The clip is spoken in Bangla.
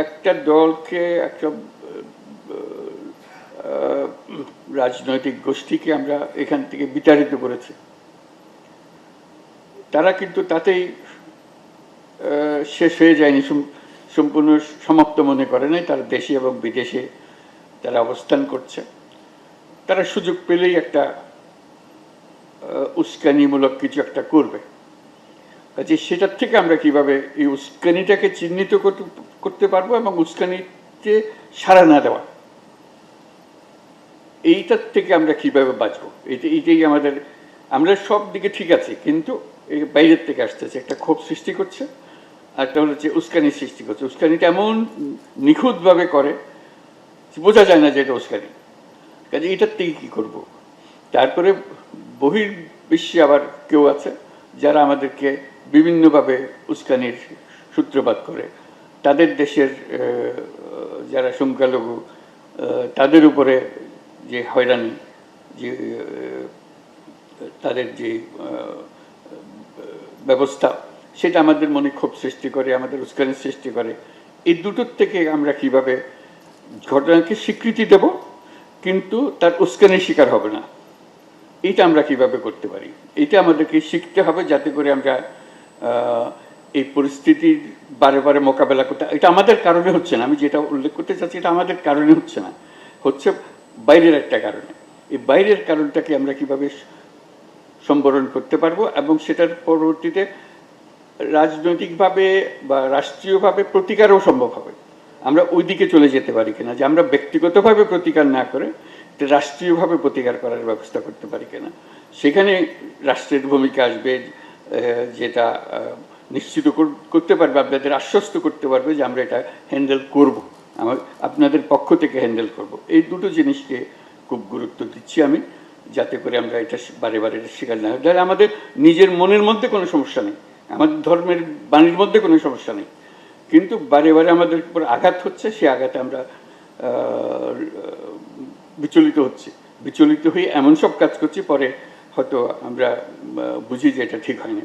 একটা দলকে, একটা রাজনৈতিক গোষ্ঠীকে আমরা এখান থেকে বিতাড়িত করেছি, তারা কিন্তু তাতেই শেষ হয়ে যায়নি, সম্পূর্ণ সমাপ্ত মনে করে নাই। তারা দেশে এবং বিদেশে তারা অবস্থান করছে। তারা সুযোগ পেলেই একটা উস্কানিমূলক কিছু একটা করবে। কাজে সেটার থেকে আমরা কিভাবে এই উস্কানিটাকে চিহ্নিত করতে পারবো এবং উস্কানিতে সাড়া না দেওয়া, এইটার থেকে আমরা কিভাবে বাঁচবো, এইটাই আমাদের। আমরা সব দিকে ঠিক আছি, কিন্তু এই বাইরের থেকে আসতেছে, একটা ক্ষোভ সৃষ্টি করছে, আর একটা হচ্ছে উস্কানি সৃষ্টি করছে। উস্কানিটা এমন নিখুঁতভাবে করে বোঝা যায় না যে এটা উস্কানি। কাজে এটার থেকে কী করবো? তারপরে বহির্বিশ্বে আবার কেউ আছে যারা আমাদেরকে বিভিন্নভাবে উস্কানির সূত্রপাত করে। তাদের দেশের যারা সংখ্যালঘু, তাদের উপরে যে হয়রানি, যে তাদের যে ব্যবস্থা, সেটা আমাদের মনে ক্ষোভ সৃষ্টি করে, আমাদের উস্কানির সৃষ্টি করে। এই দুটোর থেকে আমরা কিভাবে ঘটনাকে স্বীকৃতি দেব কিন্তু তার উস্কানির শিকার হবে না, এইটা আমরা কিভাবে করতে পারি, এইটা আমাদেরকে শিখতে হবে, যাতে করে আমরা এই পরিস্থিতির বারে বারে মোকাবেলা করতে। এটা আমাদের কারণে হচ্ছে না, আমি যেটা উল্লেখ করতে চাচ্ছি, এটা আমাদের কারণে হচ্ছে না, হচ্ছে বাইরের একটা কারণে। এই বাইরের কারণটাকে আমরা কিভাবে সম্বরণ করতে পারবো এবং সেটার পরবর্তীতে রাজনৈতিকভাবে বা রাষ্ট্রীয়ভাবে প্রতিকারও সম্ভব হবে। আমরা ওই দিকে চলে যেতে পারি কিনা, যে আমরা ব্যক্তিগতভাবে প্রতিকার না করে রাষ্ট্রীয়ভাবে প্রতিকার করার ব্যবস্থা করতে পারি কিনা। সেখানে রাষ্ট্রের ভূমিকা আসবে, যেটা নিশ্চিত করতে পারবে, আপনাদের আশ্বস্ত করতে পারবে যে আমরা এটা হ্যান্ডেল করব, আপনাদের পক্ষ থেকে হ্যান্ডেল করব। এই দুটো জিনিসকে খুব গুরুত্ব দিচ্ছি আমি, যাতে করে আমরা এটা বারে বারে শিকার না হয়। তাহলে আমাদের নিজের মনের মধ্যে কোনো সমস্যা নেই, আমাদের ধর্মের বাণীর মধ্যে কোনো সমস্যা নেই, কিন্তু বারে বারে আমাদের উপর আঘাত হচ্ছে, সে আঘাতে আমরা বিচলিত হয়ে এমন সব কাজ করছি, পরে হয়তো আমরা বুঝি যে এটা ঠিক হয়নি।